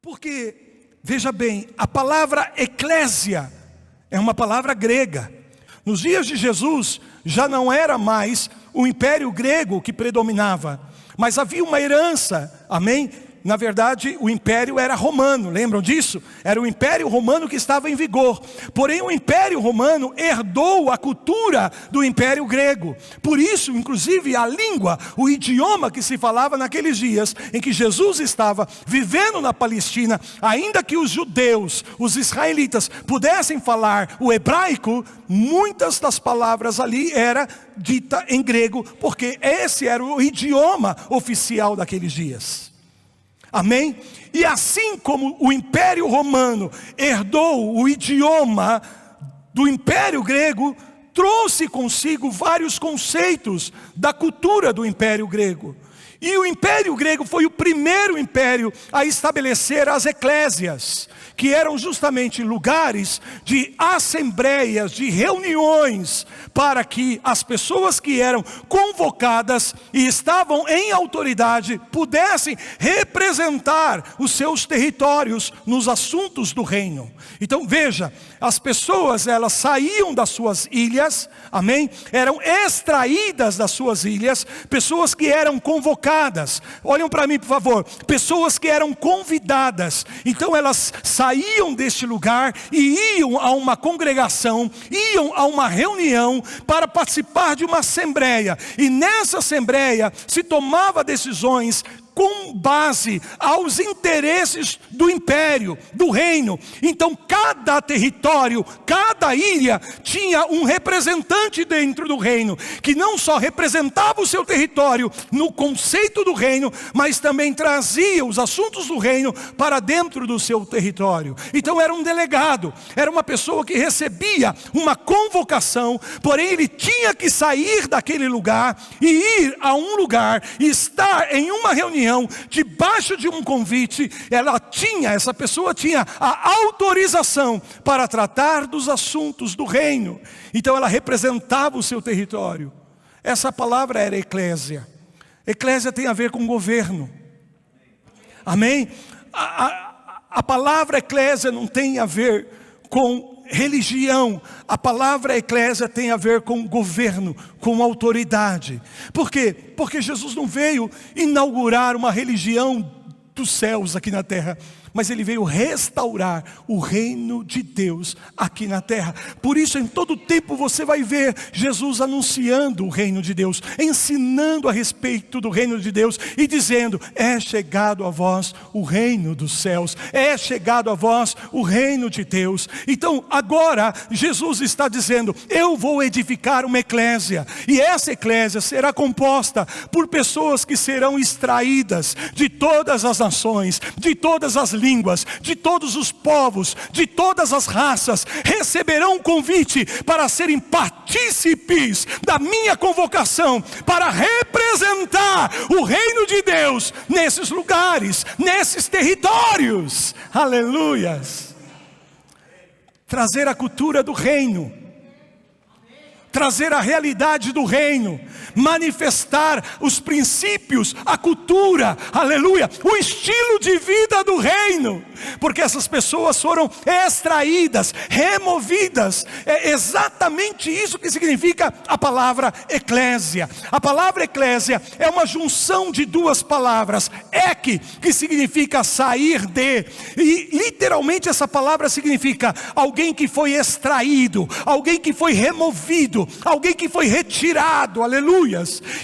Porque, veja bem, a palavra eclésia é uma palavra grega. Nos dias de Jesus, já não era mais o império grego que predominava, mas havia uma herança, amém? Na verdade, o império era romano, lembram disso? Era o império romano que estava em vigor. Porém, o império romano herdou a cultura do império grego. Por isso, inclusive, a língua, o idioma que se falava naqueles dias em que Jesus estava vivendo na Palestina, ainda que os judeus, os israelitas, pudessem falar o hebraico, muitas das palavras ali eram ditas em grego, porque esse era o idioma oficial daqueles dias. Amém? E assim como o Império Romano herdou o idioma do Império Grego, trouxe consigo vários conceitos da cultura do Império Grego. E o Império Grego foi o primeiro império a estabelecer as eclésias, que eram justamente lugares de assembleias, de reuniões, para que as pessoas que eram convocadas e estavam em autoridade pudessem representar os seus territórios nos assuntos do reino. Então veja, as pessoas elas saíam das suas ilhas, amém? Eram extraídas das suas ilhas, pessoas que eram convocadas. Olhem para mim por favor, pessoas que eram convidadas. Então elas saíam deste lugar e iam a uma congregação, iam a uma reunião para participar de uma assembleia. E nessa assembleia se tomava decisões com base aos interesses do império, do reino. Então cada território, cada ilha tinha um representante dentro do reino, que não só representava o seu território no conceito do reino, mas também trazia os assuntos do reino para dentro do seu território. Então era um delegado, era uma pessoa que recebia uma convocação, porém ele tinha que sair daquele lugar e ir a um lugar e estar em uma reunião debaixo de um convite. Essa pessoa tinha a autorização para tratar dos assuntos do reino. Então ela representava o seu território. Essa palavra era eclésia. Eclésia tem a ver com governo. Amém? A palavra eclésia não tem a ver com religião. A palavra eclésia tem a ver com governo, com autoridade. Por quê? Porque Jesus não veio inaugurar uma religião dos céus aqui na terra, mas ele veio restaurar o reino de Deus aqui na terra. Por isso em todo tempo você vai ver Jesus anunciando o reino de Deus, ensinando a respeito do reino de Deus e dizendo: é chegado a vós o reino dos céus, é chegado a vós o reino de Deus. Então agora Jesus está dizendo: eu vou edificar uma eclésia, e essa eclésia será composta por pessoas que serão extraídas de todas as nações, de todas as línguas, de todos os povos, de todas as raças. Receberão um convite para serem partícipes da minha convocação, para representar o reino de Deus nesses lugares, nesses territórios. Aleluias! Trazer a cultura do reino, trazer a realidade do reino, manifestar os princípios, a cultura, aleluia, o estilo de vida do reino, porque essas pessoas foram extraídas, removidas. É exatamente isso que significa a palavra eclésia. A palavra eclésia é uma junção de duas palavras, ek, que significa sair de, e literalmente essa palavra significa alguém que foi extraído, alguém que foi removido, alguém que foi retirado, aleluias.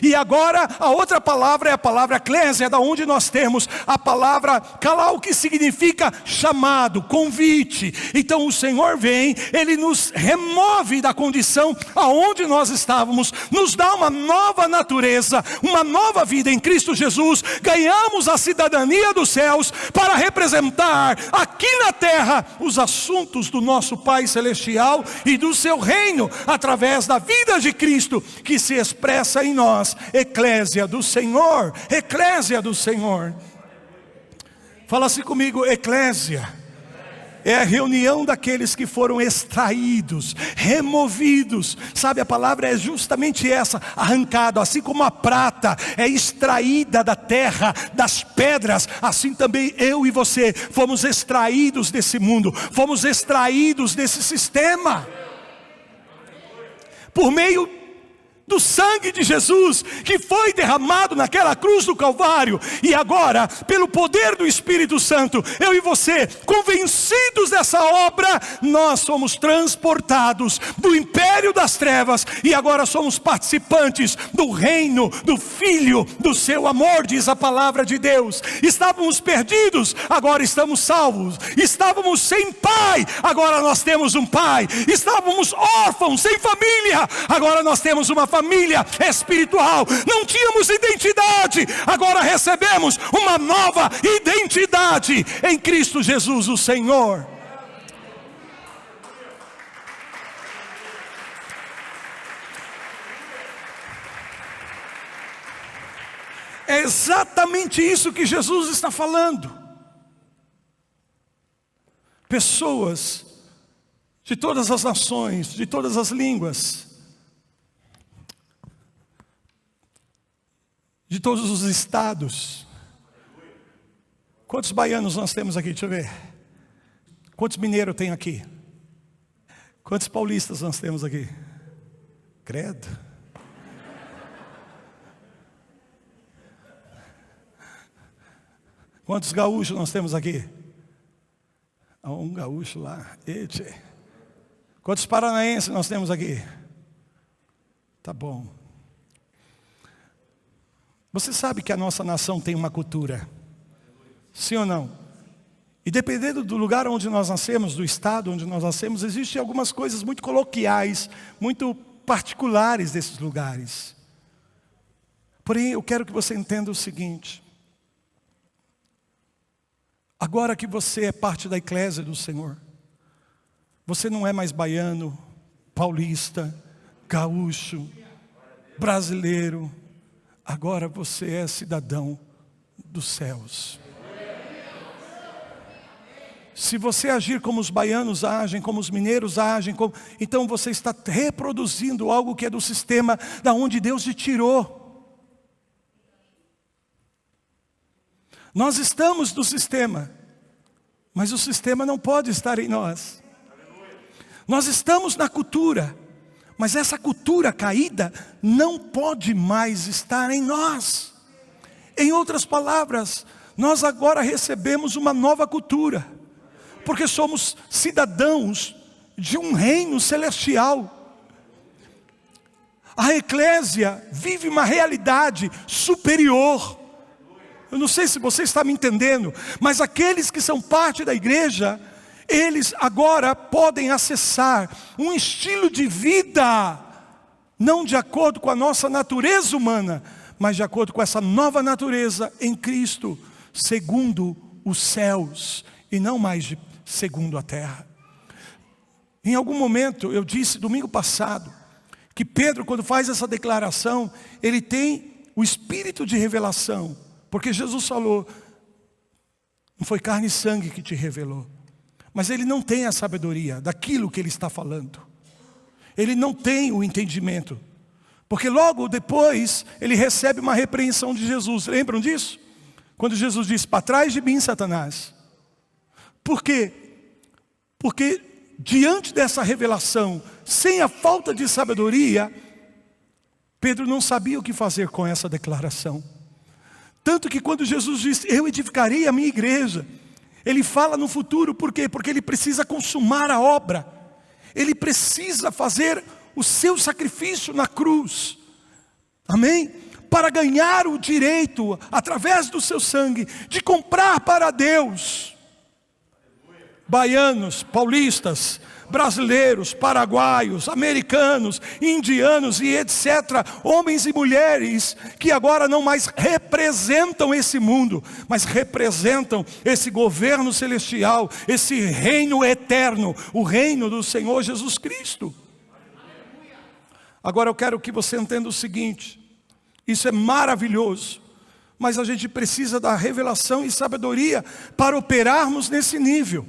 E agora a outra palavra é a palavra eclésia, da onde nós temos a palavra kalau, que significa chamado, convite. Então o Senhor vem, Ele nos remove da condição aonde nós estávamos, nos dá uma nova natureza, uma nova vida em Cristo Jesus. Ganhamos a cidadania dos céus para representar aqui na terra os assuntos do nosso Pai Celestial e do seu reino, através da vida de Cristo que se expressa em nós. Eclésia do Senhor, eclésia do Senhor. Fala assim comigo: eclésia. é a reunião daqueles que foram extraídos, removidos. Sabe, a palavra é justamente essa, arrancado. Assim como a prata é extraída da terra, das pedras, assim também eu e você fomos extraídos desse mundo, fomos extraídos desse sistema, por meio do sangue de Jesus, que foi derramado naquela cruz do Calvário. E agora, pelo poder do Espírito Santo, eu e você, convencidos dessa obra, nós somos transportados do império das trevas, e agora somos participantes do reino do Filho do seu amor, diz a palavra de Deus. Estávamos perdidos, agora estamos salvos. Estávamos sem pai, agora nós temos um pai. Estávamos órfãos, sem família, agora nós temos uma família espiritual. Não tínhamos identidade, agora recebemos uma nova identidade em Cristo Jesus, o Senhor. É exatamente isso que Jesus está falando. Pessoas de todas as nações, de todas as línguas, de todos os estados. Quantos baianos nós temos aqui? Deixa eu ver. Quantos mineiros tem aqui? Quantos paulistas nós temos aqui? Credo. Quantos gaúchos nós temos aqui? Um gaúcho lá. Eite. Quantos paranaenses nós temos aqui? Tá bom. Você sabe que a nossa nação tem uma cultura, sim ou não? E dependendo do lugar onde nós nascemos, do estado onde nós nascemos, existem algumas coisas muito coloquiais, muito particulares desses lugares. Porém, eu quero que você entenda o seguinte: agora que você é parte da eclésia do Senhor, você não é mais baiano, paulista, gaúcho, brasileiro. Agora você é cidadão dos céus. Se você agir como os baianos agem, como os mineiros agem, então você está reproduzindo algo que é do sistema da onde Deus te tirou. Nós estamos no sistema, mas o sistema não pode estar em nós. Nós estamos na cultura, mas essa cultura caída não pode mais estar em nós. Em outras palavras, nós agora recebemos uma nova cultura, porque somos cidadãos de um reino celestial. A eclésia vive uma realidade superior. Eu não sei se você está me entendendo, mas aqueles que são parte da igreja, eles agora podem acessar um estilo de vida, não de acordo com a nossa natureza humana, mas de acordo com essa nova natureza em Cristo, segundo os céus, e não mais segundo a terra. Em algum momento, eu disse domingo passado, que Pedro, quando faz essa declaração, ele tem o espírito de revelação, porque Jesus falou, não foi carne e sangue que te revelou, mas ele não tem a sabedoria daquilo que ele está falando. Ele não tem o entendimento. Porque logo depois, ele recebe uma repreensão de Jesus. Lembram disso? Quando Jesus disse, para trás de mim, Satanás. Por quê? Porque diante dessa revelação, sem a falta de sabedoria, Pedro não sabia o que fazer com essa declaração. Tanto que quando Jesus disse, eu edificarei a minha igreja, ele fala no futuro, por quê? Porque ele precisa consumar a obra. Ele precisa fazer o seu sacrifício na cruz. Amém? Para ganhar o direito, através do seu sangue, de comprar para Deus. Baianos, paulistas, brasileiros, paraguaios, americanos, indianos e etc. Homens e mulheres que agora não mais representam esse mundo, mas representam esse governo celestial, esse reino eterno, o reino do Senhor Jesus Cristo. Agora eu quero que você entenda o seguinte, isso é maravilhoso, mas a gente precisa da revelação e sabedoria para operarmos nesse nível.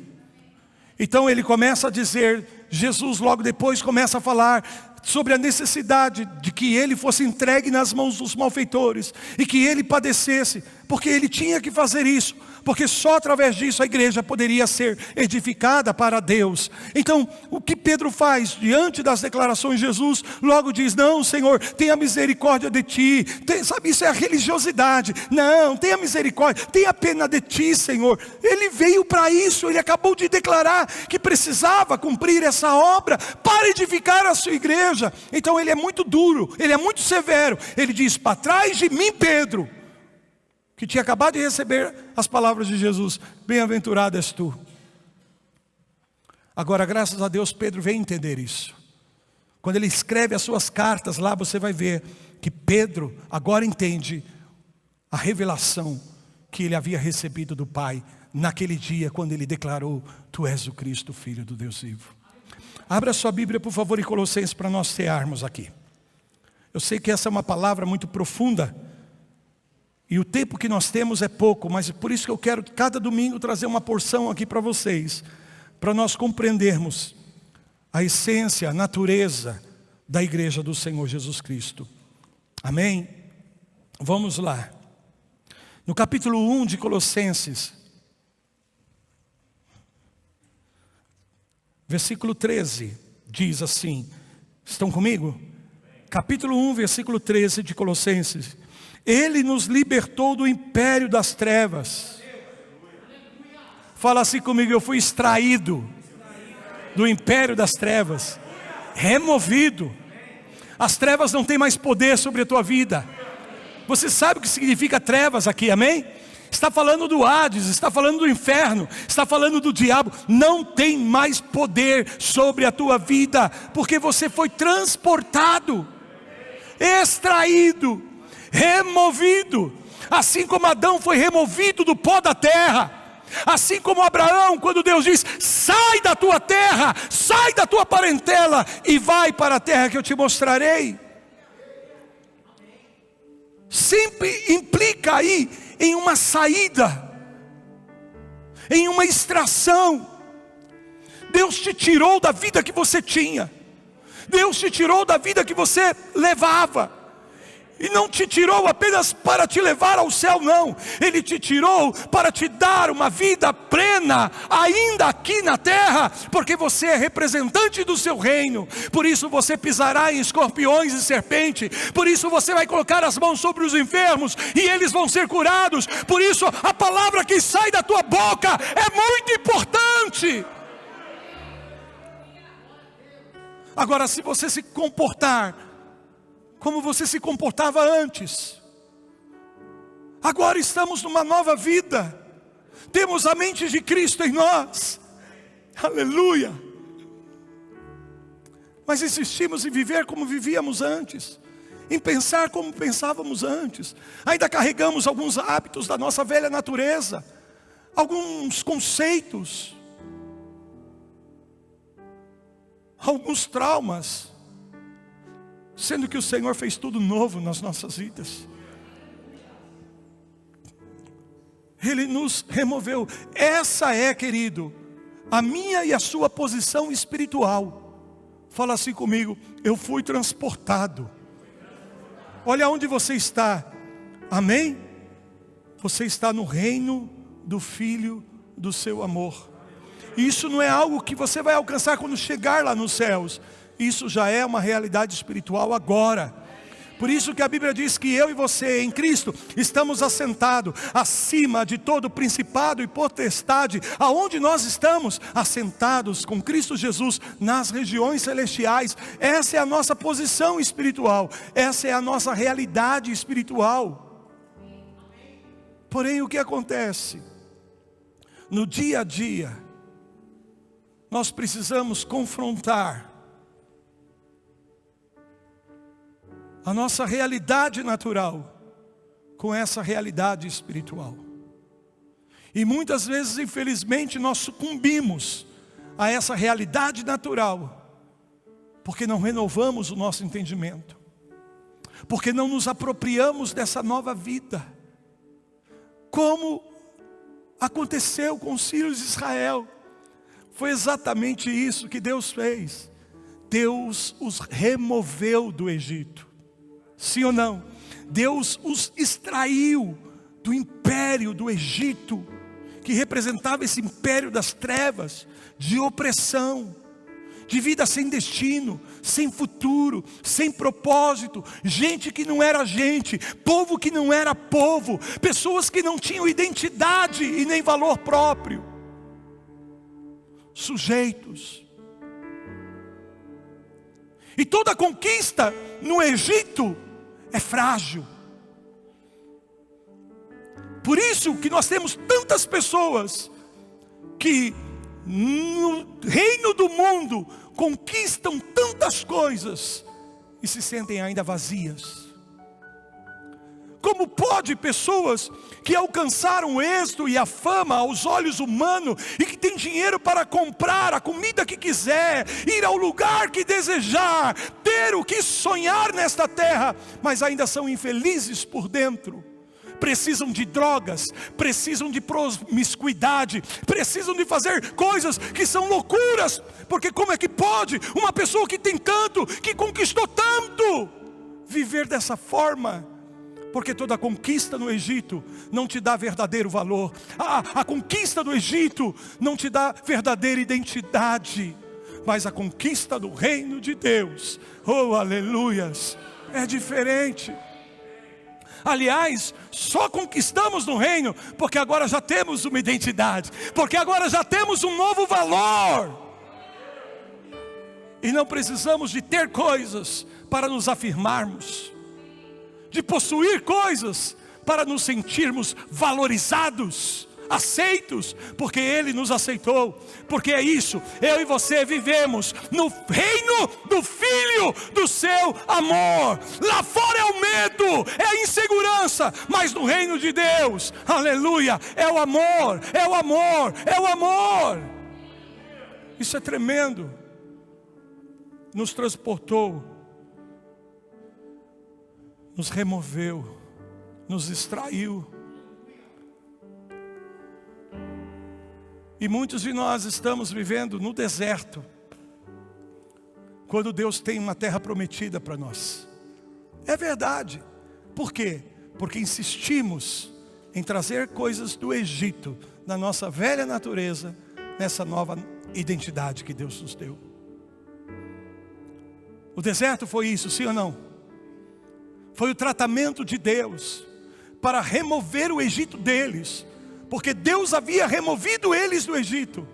Então ele começa a dizer, Jesus logo depois começa a falar sobre a necessidade de que ele fosse entregue nas mãos dos malfeitores e que ele padecesse, porque ele tinha que fazer isso, porque só através disso a igreja poderia ser edificada para Deus. Então o que Pedro faz diante das declarações de Jesus? Logo diz, não Senhor, tenha misericórdia de ti. Sabe, isso é a religiosidade. Não, tenha misericórdia, tenha pena de ti, Senhor. Ele veio para isso, ele acabou de declarar que precisava cumprir essa obra para edificar a sua igreja. Então ele é muito duro, ele é muito severo. Ele diz, para trás de mim, Pedro, que tinha acabado de receber as palavras de Jesus, bem-aventurado és tu. Agora, graças a Deus, Pedro veio entender isso. Quando ele escreve as suas cartas lá, você vai ver que Pedro agora entende a revelação que ele havia recebido do Pai naquele dia, quando ele declarou, tu és o Cristo, Filho do Deus vivo. Abra sua Bíblia, por favor, em Colossenses, para nós cearmos aqui. Eu sei que essa é uma palavra muito profunda, e o tempo que nós temos é pouco, mas por isso que eu quero cada domingo trazer uma porção aqui para vocês, para nós compreendermos a essência, a natureza da igreja do Senhor Jesus Cristo. Amém? Vamos lá. No capítulo 1 de Colossenses, versículo 13, diz assim, estão comigo? Capítulo 1, versículo 13 de Colossenses. Ele nos libertou do império das trevas. Fala assim comigo, eu fui extraído do império das trevas, removido. As trevas não têm mais poder sobre a tua vida. Você sabe o que significa trevas aqui, amém? Está falando do Hades, está falando do inferno, está falando do diabo. Não tem mais poder sobre a tua vida, porque você foi transportado, extraído, removido. Assim como Adão foi removido do pó da terra, assim como Abraão, quando Deus diz, sai da tua terra, sai da tua parentela e vai para a terra que eu te mostrarei. Sempre implica aí em uma saída, em uma extração. Deus te tirou da vida que você tinha, Deus te tirou da vida que você levava, e não te tirou apenas para te levar ao céu, não. Ele te tirou para te dar uma vida plena, ainda aqui na terra, porque você é representante do seu reino. Por isso você pisará em escorpiões e serpente. Por isso você vai colocar as mãos sobre os enfermos e eles vão ser curados. Por isso a palavra que sai da tua boca é muito importante. Agora, se você se comportar como você se comportava antes, agora estamos numa nova vida, temos a mente de Cristo em nós, aleluia. Mas insistimos em viver como vivíamos antes, em pensar como pensávamos antes. Ainda carregamos alguns hábitos da nossa velha natureza, alguns conceitos, alguns traumas, sendo que o Senhor fez tudo novo nas nossas vidas. Ele nos removeu. Essa é, querido, a minha e a sua posição espiritual. Fala assim comigo, eu fui transportado. Olha onde você está, amém? Você está no reino do Filho do seu amor. Isso não é algo que você vai alcançar quando chegar lá nos céus. Isso já é uma realidade espiritual agora. Por isso que a Bíblia diz que eu e você em Cristo estamos assentados acima de todo principado e potestade. Aonde nós estamos? Assentados com Cristo Jesus nas regiões celestiais. Essa é a nossa posição espiritual. Essa é a nossa realidade espiritual. Porém, o que acontece? No dia a dia, nós precisamos confrontar a nossa realidade natural com essa realidade espiritual. E muitas vezes, infelizmente, nós sucumbimos a essa realidade natural, porque não renovamos o nosso entendimento, porque não nos apropriamos dessa nova vida, como aconteceu com os filhos de Israel. Foi exatamente isso que Deus fez. Deus os removeu do Egito. Sim ou não? Deus os extraiu do império do Egito, que representava esse império das trevas, de opressão, de vida sem destino, sem futuro, sem propósito, gente que não era gente, povo que não era povo, pessoas que não tinham identidade e nem valor próprio, sujeitos. E toda conquista no Egito é frágil. Por isso que nós temos tantas pessoas que no reino do mundo conquistam tantas coisas e se sentem ainda vazias. Como pode pessoas que alcançaram o êxito e a fama aos olhos humanos e que têm dinheiro para comprar a comida que quiser, ir ao lugar que desejar, ter o que sonhar nesta terra, mas ainda são infelizes por dentro? Precisam de drogas, precisam de promiscuidade, precisam de fazer coisas que são loucuras, porque como é que pode uma pessoa que tem tanto, que conquistou tanto, viver dessa forma? Porque toda conquista no Egito não te dá verdadeiro valor. A conquista do Egito não te dá verdadeira identidade, mas a conquista do reino de Deus, oh aleluias, é diferente. Aliás, só conquistamos no reino porque agora já temos uma identidade, porque agora já temos um novo valor. E não precisamos de ter coisas para nos afirmarmos, de possuir coisas para nos sentirmos valorizados, aceitos, porque Ele nos aceitou. Porque é isso, eu e você vivemos no reino do Filho do seu amor. Lá fora é o medo, é a insegurança, mas no reino de Deus, aleluia, é o amor, é o amor, é o amor. Isso é tremendo. Nos transportou, nos removeu, nos extraiu. E muitos de nós estamos vivendo no deserto, quando Deus tem uma terra prometida para nós. É verdade. Por quê? Porque insistimos em trazer coisas do Egito, da nossa velha natureza, nessa nova identidade que Deus nos deu. O deserto foi isso, sim ou não? Foi o tratamento de Deus para remover o Egito deles, porque Deus havia removido eles do Egito,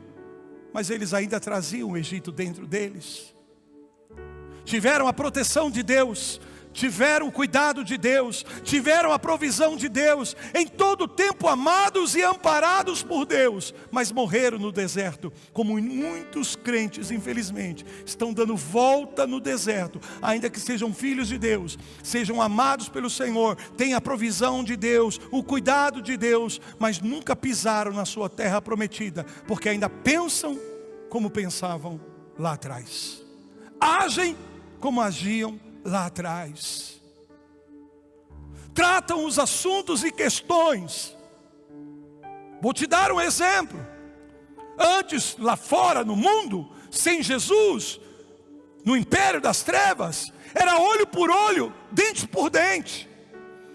mas eles ainda traziam o Egito dentro deles. Tiveram a proteção de Deus, tiveram o cuidado de Deus, tiveram a provisão de Deus, em todo o tempo amados e amparados por Deus, mas morreram no deserto, como muitos crentes, infelizmente, estão dando volta no deserto, ainda que sejam filhos de Deus, sejam amados pelo Senhor, tenham a provisão de Deus, o cuidado de Deus, mas nunca pisaram na sua terra prometida, porque ainda pensam como pensavam lá atrás, agem como agiam lá atrás, tratam os assuntos e questões. Vou te dar um exemplo. Antes, lá fora no mundo, sem Jesus, no império das trevas, era olho por olho, dente por dente.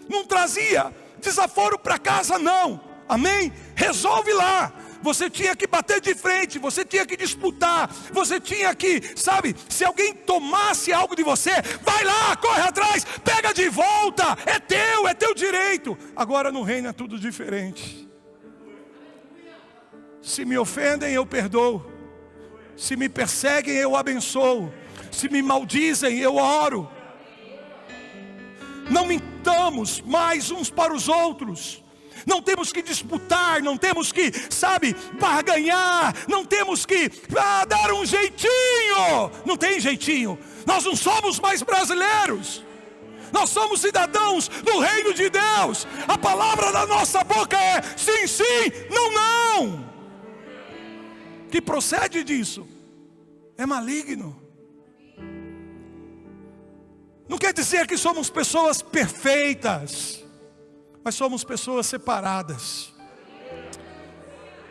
Não trazia desaforo para casa não, amém? Resolve lá. Você tinha que bater de frente, você tinha que disputar, você tinha que, sabe, se alguém tomasse algo de você, vai lá, corre atrás, pega de volta, é teu direito. Agora no reino é tudo diferente. Se me ofendem, eu perdoo. Se me perseguem, eu abençoo. Se me maldizem, eu oro. Não mintamos mais uns para os outros. Não temos que disputar, não temos que, sabe, barganhar, não temos que dar um jeitinho. Não tem jeitinho. Nós não somos mais brasileiros. Nós somos cidadãos do reino de Deus. A palavra da nossa boca é sim, sim, não, não. O que procede disso é maligno. Não quer dizer que somos pessoas perfeitas, mas somos pessoas separadas.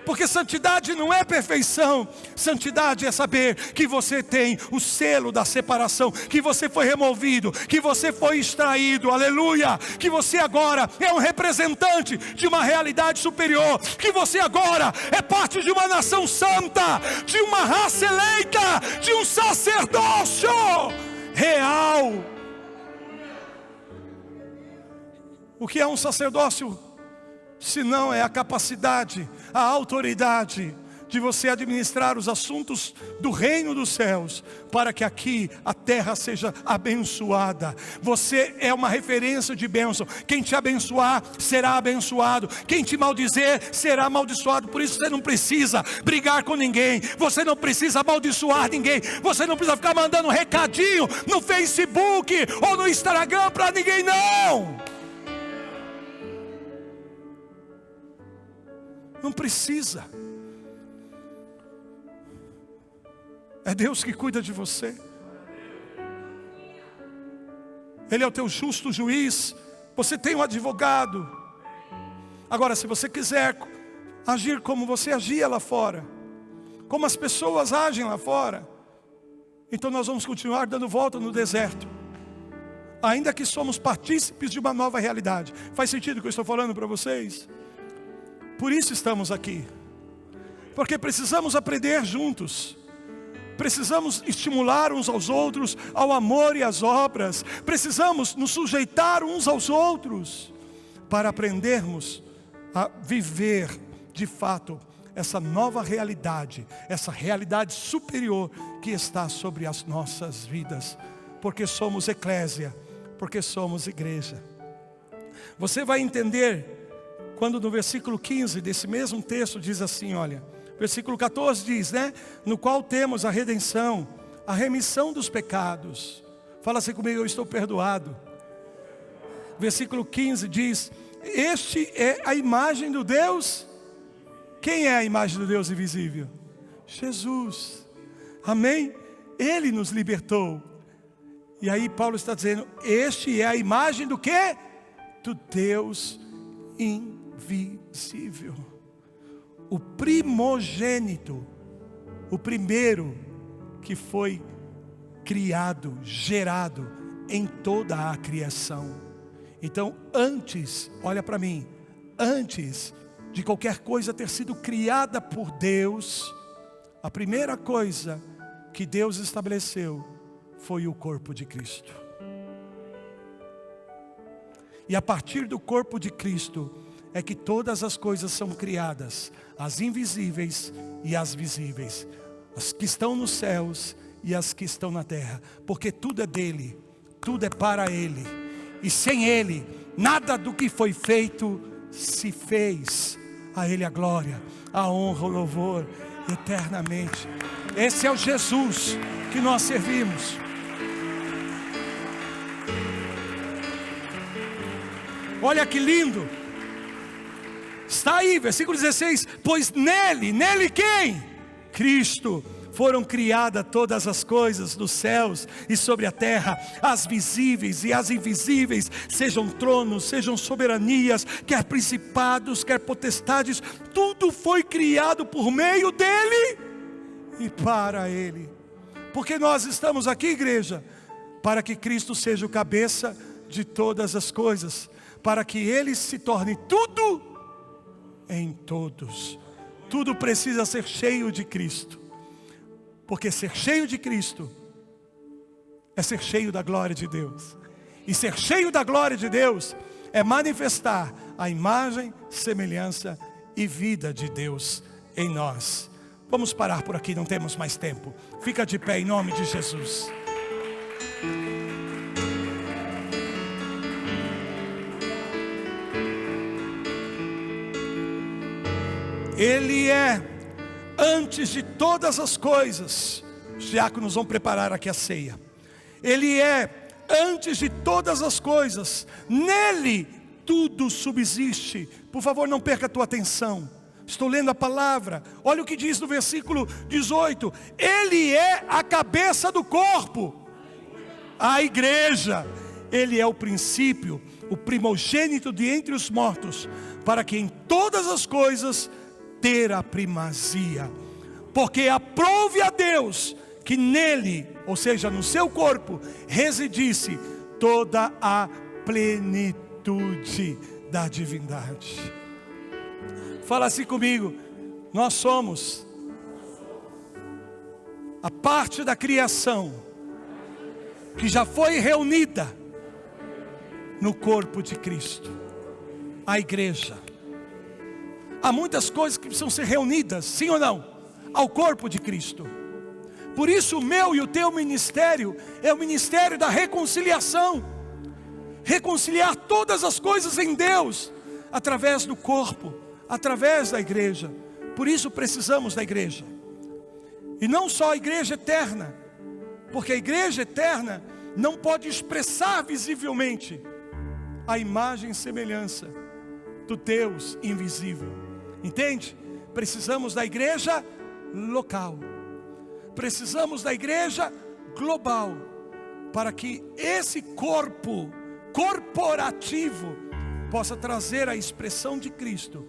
Porque santidade não é perfeição. Santidade é saber que você tem o selo da separação, que você foi removido, que você foi extraído, aleluia. Que você agora é um representante de uma realidade superior, que você agora é parte de uma nação santa, de uma raça eleita, de um sacerdócio real. O que é um sacerdócio? Se não é a capacidade, a autoridade de você administrar os assuntos do reino dos céus, para que aqui a terra seja abençoada. Você é uma referência de bênção. Quem te abençoar será abençoado, quem te maldizer será amaldiçoado. Por isso você não precisa brigar com ninguém, você não precisa amaldiçoar ninguém, você não precisa ficar mandando um recadinho no Facebook ou no Instagram para ninguém, não. Não precisa. É Deus que cuida de você. Ele é o teu justo juiz. Você tem um advogado. Agora, se você quiser agir como você agia lá fora, como as pessoas agem lá fora, então nós vamos continuar dando volta no deserto, ainda que somos partícipes de uma nova realidade. Faz sentido o que eu estou falando para vocês? Por isso estamos aqui, porque precisamos aprender juntos, precisamos estimular uns aos outros ao amor e às obras, precisamos nos sujeitar uns aos outros, para aprendermos a viver de fato essa nova realidade, essa realidade superior que está sobre as nossas vidas, porque somos eclésia, porque somos igreja. Você vai entender quando no versículo 15 desse mesmo texto diz assim, olha, versículo 14 diz, né? No qual temos a redenção, a remissão dos pecados. Fala assim comigo, eu estou perdoado. Versículo 15 diz, este é a imagem do Deus. Quem é a imagem do Deus invisível? Jesus. Amém? Ele nos libertou. E aí Paulo está dizendo, este é a imagem do quê? Do Deus invisível, o primogênito, o primeiro que foi criado, gerado em toda a criação. Então antes, olha para mim, antes de qualquer coisa ter sido criada por Deus, a primeira coisa que Deus estabeleceu foi o corpo de Cristo. E a partir do corpo de Cristo é que todas as coisas são criadas, as invisíveis e as visíveis, as que estão nos céus e as que estão na terra, porque tudo é dele, tudo é para ele, e sem ele, nada do que foi feito se fez. A ele a glória, a honra, o louvor, eternamente. Esse é o Jesus que nós servimos. Olha que lindo. Está aí, versículo 16. Pois nele quem? Cristo. Foram criadas todas as coisas nos céus e sobre a terra, as visíveis e as invisíveis, sejam tronos, sejam soberanias, quer principados, quer potestades, tudo foi criado por meio dele e para ele. Porque nós estamos aqui, igreja, para que Cristo seja o cabeça de todas as coisas, para que ele se torne tudo em todos. Tudo precisa ser cheio de Cristo, porque ser cheio de Cristo é ser cheio da glória de Deus, e ser cheio da glória de Deus é manifestar a imagem, semelhança e vida de Deus em nós. Vamos parar por aqui, não temos mais tempo. Fica de pé em nome de Jesus. Ele é antes de todas as coisas. Os diáconos vão preparar aqui a ceia. Ele é antes de todas as coisas. Nele tudo subsiste. Por favor, não perca a tua atenção. Estou lendo a palavra. Olha o que diz no versículo 18. Ele é a cabeça do corpo, a igreja. Ele é o princípio, o primogênito de entre os mortos, para que em todas as coisas ter a primazia. Porque aprouve a Deus que nele, ou seja, no seu corpo, residisse toda a plenitude da divindade. Fala assim comigo: nós somos a parte da criação que já foi reunida no corpo de Cristo, a igreja. Há muitas coisas que precisam ser reunidas, sim ou não, ao corpo de Cristo. Por isso o meu e o teu ministério é o ministério da reconciliação. Reconciliar todas as coisas em Deus, através do corpo, através da igreja. Por isso precisamos da igreja. E não só a igreja eterna, porque a igreja eterna não pode expressar visivelmente a imagem e semelhança do Deus invisível. Entende? Precisamos da igreja local. Precisamos da igreja global, para que esse corpo corporativo possa trazer a expressão de Cristo,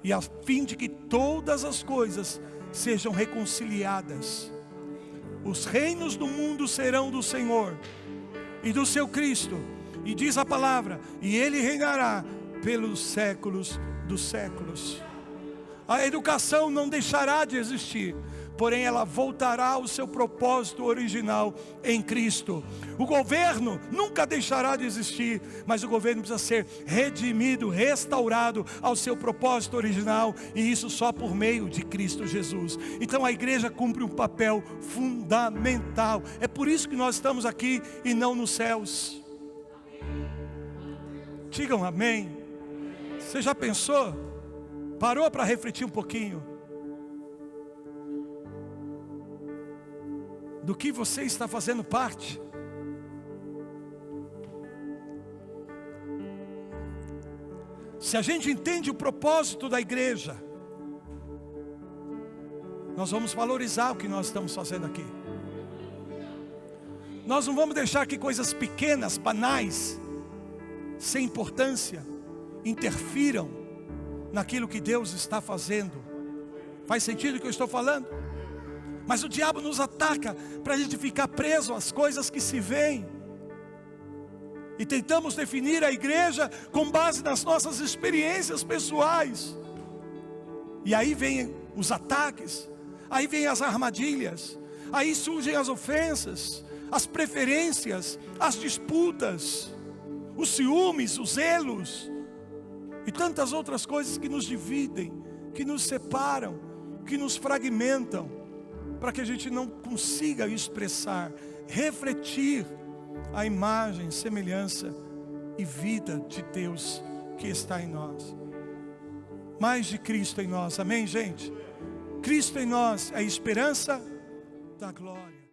e a fim de que todas as coisas sejam reconciliadas. Os reinos do mundo serão do Senhor e do seu Cristo, e diz a palavra, e Ele reinará pelos séculos dos séculos. A educação não deixará de existir, porém ela voltará ao seu propósito original em Cristo. O governo nunca deixará de existir, mas o governo precisa ser redimido, restaurado ao seu propósito original, e isso só por meio de Cristo Jesus. Então a igreja cumpre um papel fundamental. É por isso que nós estamos aqui e não nos céus. Digam amém. Você já pensou? Parou para refletir um pouquinho do que você está fazendo parte? Se a gente entende o propósito da igreja, nós vamos valorizar o que nós estamos fazendo aqui. Nós não vamos deixar que coisas pequenas, banais, sem importância, interfiram naquilo que Deus está fazendo. Faz sentido o que eu estou falando? Mas o diabo nos ataca para a gente ficar preso às coisas que se veem. E tentamos definir a igreja com base nas nossas experiências pessoais. E aí vem os ataques, aí vem as armadilhas, aí surgem as ofensas, as preferências, as disputas, os ciúmes, os zelos e tantas outras coisas que nos dividem, que nos separam, que nos fragmentam, para que a gente não consiga expressar, refletir a imagem, semelhança e vida de Deus que está em nós. Mais de Cristo em nós, amém, gente? Cristo em nós é a esperança da glória.